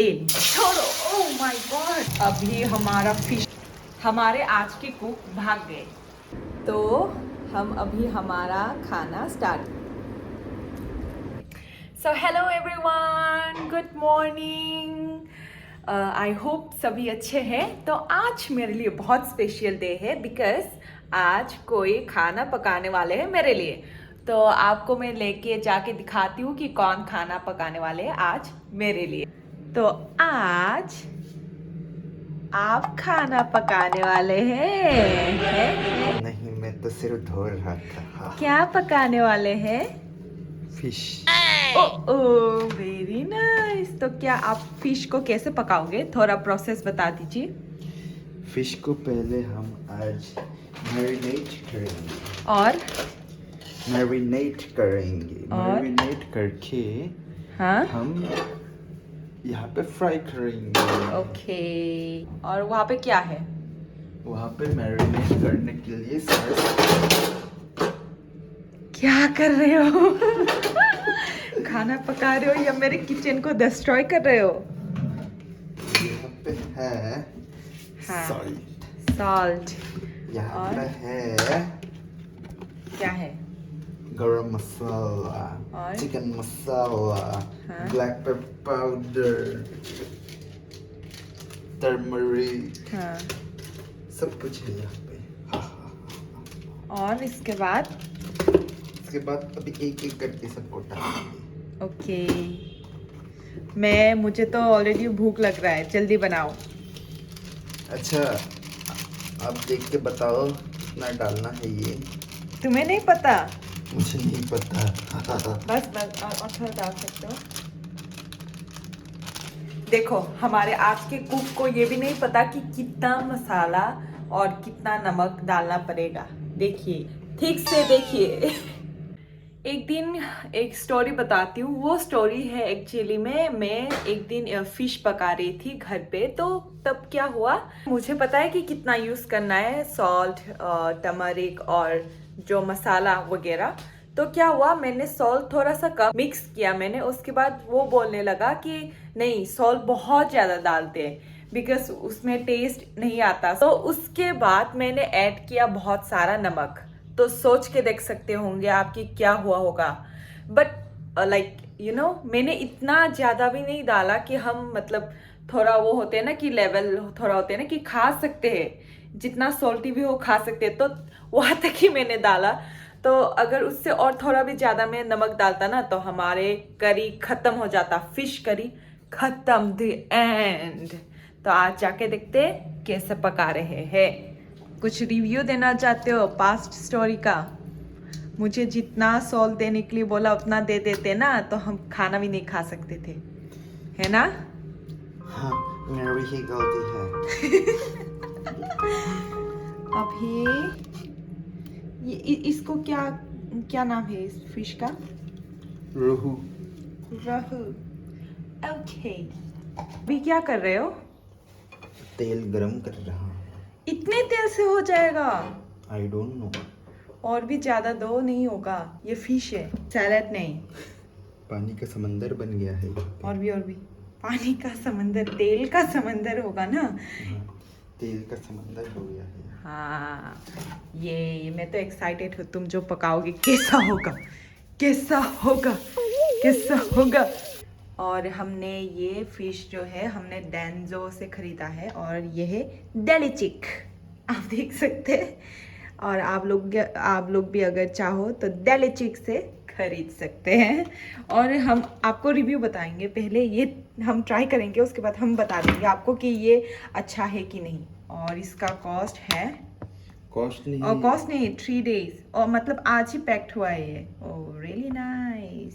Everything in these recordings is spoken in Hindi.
तेल छोड़ो। ओह माय गॉड, अभी हमारा फिश, हमारे आज के कुक भाग गए, तो हम अभी हमारा खाना start. So hello everyone, good morning. I hope सभी अच्छे हैं। तो आज मेरे लिए बहुत स्पेशल डे है बिकॉज आज कोई खाना पकाने वाले हैं मेरे लिए। तो आपको मैं लेके जाके दिखाती हूँ कि कौन खाना पकाने वाले हैं आज मेरे लिए। तो आज आप खाना पकाने वाले हैं? नहीं, मैं तो सिर्फ धो रहा था। क्या पकाने वाले हैं? फिश। ओ वेरी नाइस। तो क्या आप फिश को कैसे पकाओगे, थोड़ा प्रोसेस बता दीजिए। फिश को पहले हम आज मैरिनेट करेंगे। और मैरिनेट करके हाँ हम यहाँ पे फ्राई करेंगे। ओके। और वहाँ पे क्या है? वहाँ पे मैरिनेट करने के लिए सारे क्या कर रहे हो? खाना पका रहे हो या मेरे किचन को डिस्ट्रॉय कर रहे हो? यहाँ पे है हाँ सॉल्ट। सॉल्ट। यहाँ और पे है क्या है? गरम मसाला, और चिकन मसाला, हाँ। ब्लैक पेपर पाउडर, टर्मरिक, हाँ। सब कुछ है यहाँ पे। हाँ हाँ हाँ। और इसके बाद इसके बाद अभी एक एक करके सबको डालेंगे। ओके। मुझे तो ऑलरेडी भूख लग रहा है, जल्दी बनाओ। अच्छा, आप देख के बताओ कितना डालना है ये। तुम्हें नहीं पता? मुझे नहीं पता। बस और थोड़ा डाल सकते हो। देखो, हमारे आज के कुक को ये भी नहीं पता कि कितना मसाला और कितना नमक डालना पड़ेगा। देखिए, ठीक से देखिए। एक दिन एक स्टोरी बताती हूँ। वो स्टोरी है एक्चुअली में, मैं एक दिन फिश पका रही थी घर पे। तो तब क्या हुआ, मुझे पता है कि कितना यूज करना है, सॉल्ट, टर्मरिक और जो मसाला वगैरह। तो क्या हुआ, मैंने सॉल्ट थोड़ा सा कम मिक्स किया मैंने। उसके बाद वो बोलने लगा कि नहीं, सॉल्ट बहुत ज्यादा डालते हैं बिकॉज उसमें टेस्ट नहीं आता। तो उसके बाद मैंने ऐड किया बहुत सारा नमक। तो सोच के देख सकते होंगे आपकी क्या हुआ होगा। बट लाइक मैंने इतना ज्यादा भी नहीं डाला कि हम मतलब थोड़ा वो होते हैं ना कि लेवल थोड़ा होते हैं ना कि खा सकते हैं, जितना सॉल्टी भी हो खा सकते हैं। तो वहां तक ही मैंने डाला। तो अगर उससे और थोड़ा भी ज्यादा मैं नमक डालता ना तो हमारे करी खत्म हो जाता, फिश करी खत्म, द एंड। तो आज जाके देखते कैसे पका रहे हैं। कुछ रिव्यू देना चाहते हो पास्ट स्टोरी का? मुझे जितना सॉल्ट देने के लिए बोला उतना दे देते ना तो हम खाना भी नहीं खा सकते थे, है ना? हाँ, मेरी ही गलती है। अभी इसको क्या क्या नाम है इस फिश का? रोहू। रहू। ओके। अभी क्या कर रहे हो? तेल गरम कर रहा हूँ। इतने तेल से हो जाएगा? I don't know. और भी ज्यादा दो, नहीं होगा, ये फिश है, सैलेड नहीं। पानी का समंदर बन गया है। और भी पानी का समंदर, तेल का समंदर होगा ना। हाँ, तेल का समंदर हो गया है। हाँ, ये मैं तो एक्साइटेड हूँ। तुम जो पकाओगे कैसा होगा, कैसा होगा, कैसा होगा। और हमने ये फिश जो है हमने डेंजो से खरीदा है और ये है डेलीचिक, आप देख सकते हैं। और आप लोग भी अगर चाहो तो डेलीचिक से खरीद सकते हैं। और हम आपको रिव्यू बताएंगे, पहले ये हम ट्राई करेंगे, उसके बाद हम बता देंगे आपको कि ये अच्छा है कि नहीं। और इसका कॉस्ट है, कॉस्ट नहीं, और कॉस्ट नहीं, 3 days, और मतलब आज ही पैक्ड हुआ है ये। Oh really nice,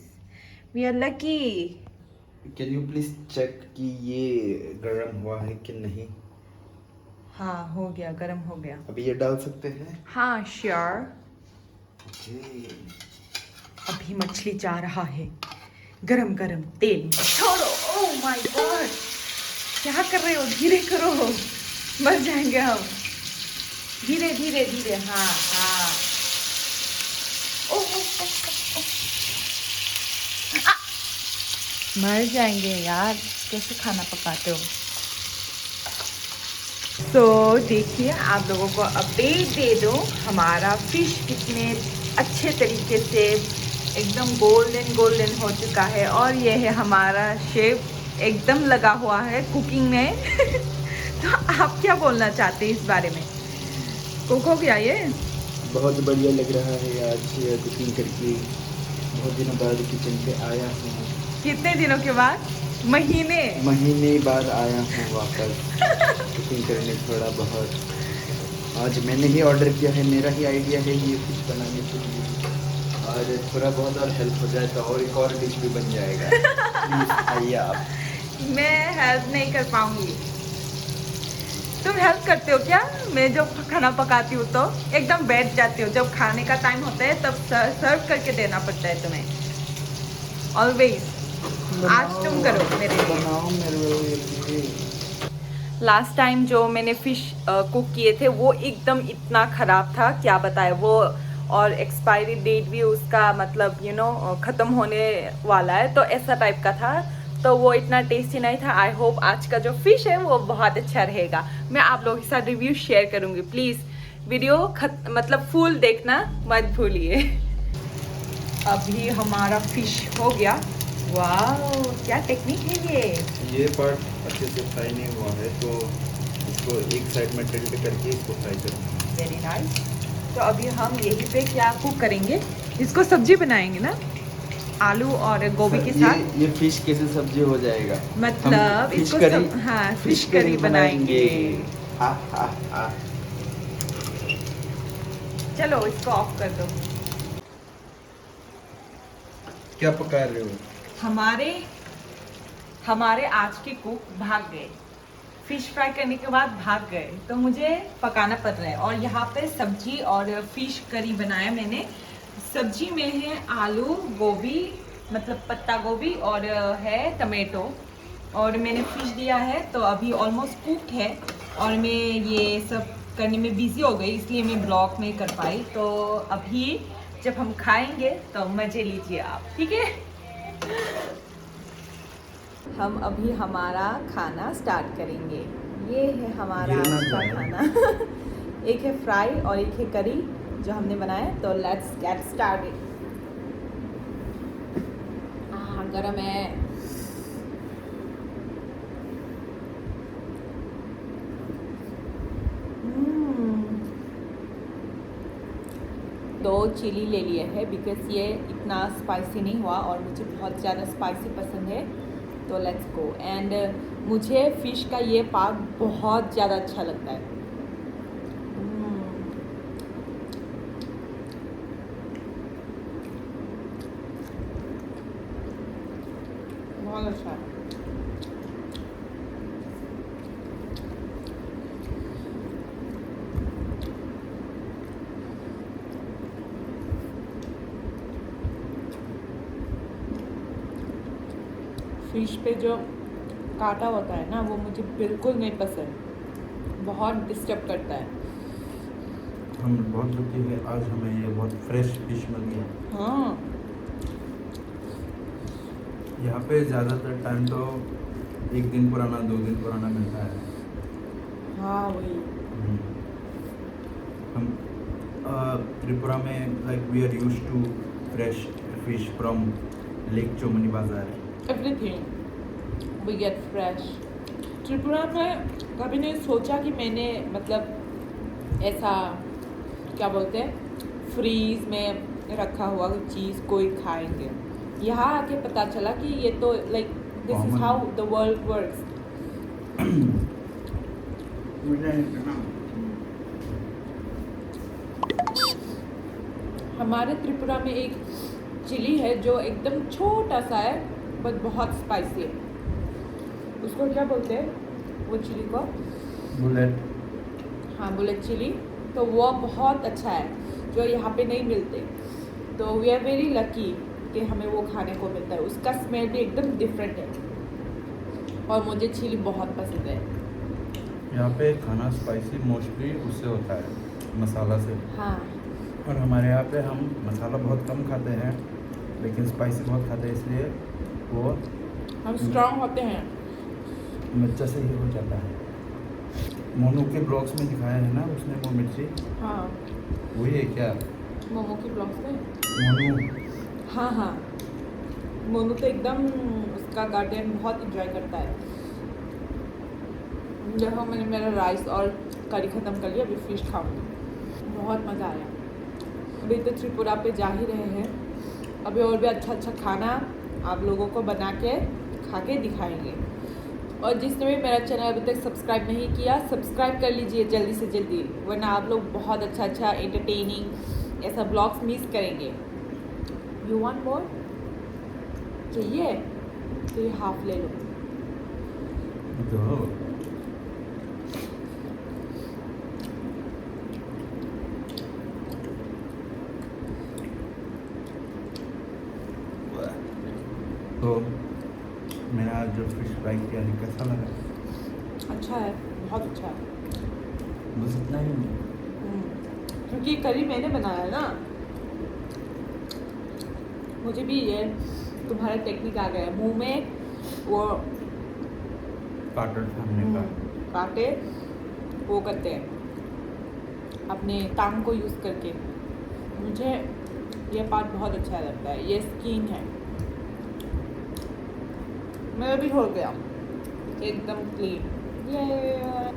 we are lucky. Can you please check कि ये गरम हुआ है कि नहीं? हाँ हो गया, गरम हो गया। अभी ये डाल सकते हैं? हाँ श्योर। ओके। अभी मछली जा रहा है, गरम गरम तेल छोड़ो। ओह माय गॉड, क्या कर रहे हो? धीरे करो, मर जाएंगे हम। धीरे धीरे धीरे, हाँ हाँ। ओह मर जाएंगे यार, कैसे खाना पकाते हो। तो देखिए, आप लोगों को अपडेट दे दूँ, हमारा फिश कितने अच्छे तरीके से एकदम गोल्डन गोल्डन हो चुका है। और ये है हमारा शेफ, एकदम लगा हुआ है कुकिंग में। तो आप क्या बोलना चाहते हैं इस बारे में? कुक हो गया ये? बहुत बढ़िया लग रहा है आज ये कुकिंग करके। बहुत दिनों बाद किचन पे आया हूँ। कितने दिनों के बाद? महीने बाद आया हूँ वापस कुकिंग करने थोड़ा बहुत। आज मैंने ही ऑर्डर किया है, मेरा ही आइडिया है ये कुछ बनाने के लिए। और थोड़ा बहुत और हेल्प हो जाए तो और एक और डिश भी बन जाएगा। प्लीज आइए आप। मैं हेल्प नहीं कर पाऊंगी। तुम हेल्प करते हो क्या? मैं जब खाना पकाती हूँ तो एकदम बैठ जाती हो, जब खाने का टाइम होता है तब सर्व करके देना पड़ता है तुम्हें ऑलवेज। आज तुम करो मेरे लिए। बनाओ मेरे लिए। लास्ट टाइम जो मैंने फिश कुक किए थे वो एकदम इतना ख़राब था, क्या बताए वो। और एक्सपायरी डेट भी उसका मतलब ख़त्म होने वाला है, तो ऐसा टाइप का था। तो वो इतना टेस्टी नहीं था। आई होप आज का जो फिश है वो बहुत अच्छा रहेगा। मैं आप लोगों के साथ रिव्यू शेयर करूँगी। प्लीज़ वीडियो मतलब फुल देखना मत भूलिए। अभी हमारा फिश हो गया। वाह, क्या टेक्निक है ये पार्ट अच्छे से फ्राई नहीं हुआ है तो इसको एक साइड में टिल्ट करके इसको फ्राई करूँगा। Very nice. तो अभी हम यही पे क्या कुक करेंगे, इसको सब्जी बनाएंगे ना, आलू और गोभी के साथ। ये फिश कैसे सब्जी हो जाएगा? मतलब फिश इसको करी, हाँ, फिश करी बनाएंगे। चलो इसको ऑफ कर दो। क्या पका रहे हो? हमारे आज के कुक भाग गए, फिश फ्राई करने के बाद भाग गए, तो मुझे पकाना पड़ रहा है। और यहाँ पे सब्जी और फिश करी बनाया मैंने। सब्जी में है आलू, गोभी मतलब पत्ता गोभी, और है टमेटो। और मैंने फिश दिया है, तो अभी ऑलमोस्ट कुक है। और मैं ये सब करने में बिजी हो गई, इसलिए मैं ब्लॉग नहीं कर पाई। तो अभी जब हम खाएंगे तो मजे लीजिए आप, ठीक है। हम अभी हमारा खाना स्टार्ट करेंगे। ये है हमारा आज का खाना। एक है फ्राई और एक है करी जो हमने बनाया। तो लेट्स गेट स्टार्टेड। गरम है। दो चिली ले लिए है बिकॉज ये इतना स्पाइसी नहीं हुआ और मुझे बहुत ज़्यादा स्पाइसी पसंद है। तो लेट्स गो। एंड मुझे फ़िश का ये पार्ट बहुत ज़्यादा अच्छा लगता है। बहुत अच्छा है। फिश पे जो कांटा होता है ना, वो मुझे बिल्कुल नहीं पसंद, बहुत डिस्टर्ब करता है। हम बहुत लकी है, आज हमें ये बहुत फ्रेश फिश मिल गया। हाँ, यहाँ पे ज़्यादातर टाइम तो एक दिन पुराना 2 दिन पुराना मिलता है। हाँ वही। हम त्रिपुरा में like we are used to fresh fish from lake Chomni bazar. Everything we get fresh. Tripura में कभी नहीं सोचा कि मैंने मतलब ऐसा क्या बोलते हैं फ्रीज में रखा हुआ चीज़ कोई खाएंगे। यहाँ आके पता चला कि ये तो like this is how the world works. हमारे त्रिपुरा में एक चिली है जो एकदम छोटा सा है बट बहुत स्पाइसी है। उसको क्या बोलते हैं वो चिली को? बुलेट। हाँ, बुलेट चिली। तो वो बहुत अच्छा है जो यहाँ पे नहीं मिलते। तो वी आर वेरी लकी कि हमें वो खाने को मिलता है। उसका स्मेल भी एकदम डिफरेंट है और मुझे चिली बहुत पसंद है। यहाँ पे खाना स्पाइसी मोस्टली उससे होता है, मसाला से। हाँ, और हमारे यहाँ पे हम मसाला बहुत कम खाते हैं लेकिन स्पाइसी बहुत खाते हैं, इसलिए वो हम स्ट्रांग होते हैं। मिर्चा से ही हो जाता है। मोनू के ब्लॉग्स में दिखाया है ना उसने वो मिर्ची, हाँ, वही है क्या? मोमो की ब्लॉग्स में। मोनू हाँ हाँ, मोनू तो एकदम उसका गार्डन बहुत इंजॉय करता है। देखो मैंने मेरा राइस और करी ख़त्म कर लिया, अभी फिश खाऊंगी। बहुत मज़ा आया। अभी तो त्रिपुरा पे जा ही रहे हैं, अभी और भी अच्छा अच्छा खाना आप लोगों को बना के खा के दिखाएंगे। और जिसने भी मेरा चैनल अभी तक सब्सक्राइब नहीं किया, सब्सक्राइब कर लीजिए जल्दी से जल्दी, वरना आप लोग बहुत अच्छा अच्छा एंटरटेनिंग ऐसा ब्लॉग्स मिस करेंगे। You want more? चाहिए तो ये हाफ ले लो। तो मेरा जो फिश फ्राई किया है कैसा लगा? अच्छा है, बहुत अच्छा है। बस इतना ही। क्योंकि करी मैंने बनाया है ना, मुझे भी ये तुम्हारा टेक्निक आ गया। मुंह में वो काटर सामने का काटे वो करते हैं अपने टांग को यूज़ करके। मुझे ये पार्ट बहुत अच्छा लगता है, ये स्किन है। मेरा भी हो गया एकदम क्लीन। ये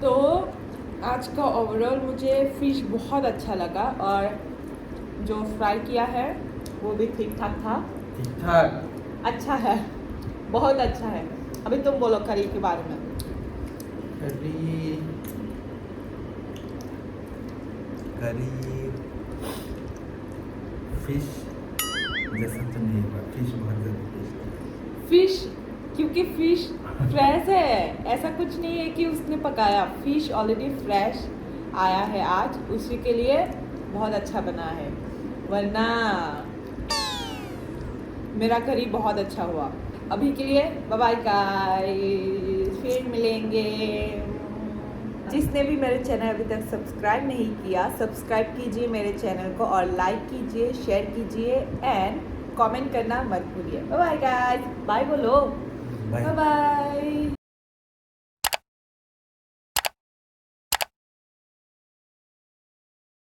तो आज का ओवरऑल मुझे फ़िश बहुत अच्छा लगा, और जो फ्राई किया है वो भी ठीक ठाक था। ठीक ठाक, अच्छा है, बहुत अच्छा है। अभी तुम बोलो करी के बारे में। करी फिश जैसा तो नहीं होगा, फिश बहुत ज़्यादा टेस्टी। फिश, क्योंकि फिश फ्रेश है, ऐसा कुछ नहीं है कि उसने पकाया। फिश ऑलरेडी फ्रेश आया है आज, उसी के लिए बहुत अच्छा बना है, वरना मेरा करी बहुत अच्छा हुआ। अभी के लिए बाय बाय गाइस, फिर मिलेंगे। जिसने भी मेरे चैनल अभी तक सब्सक्राइब नहीं किया, सब्सक्राइब कीजिए मेरे चैनल को, और लाइक कीजिए, शेयर कीजिए एंड कमेंट करना मत भूलिए। बाय बाय गाइस, बाय बोलो, बाय। Bye bye.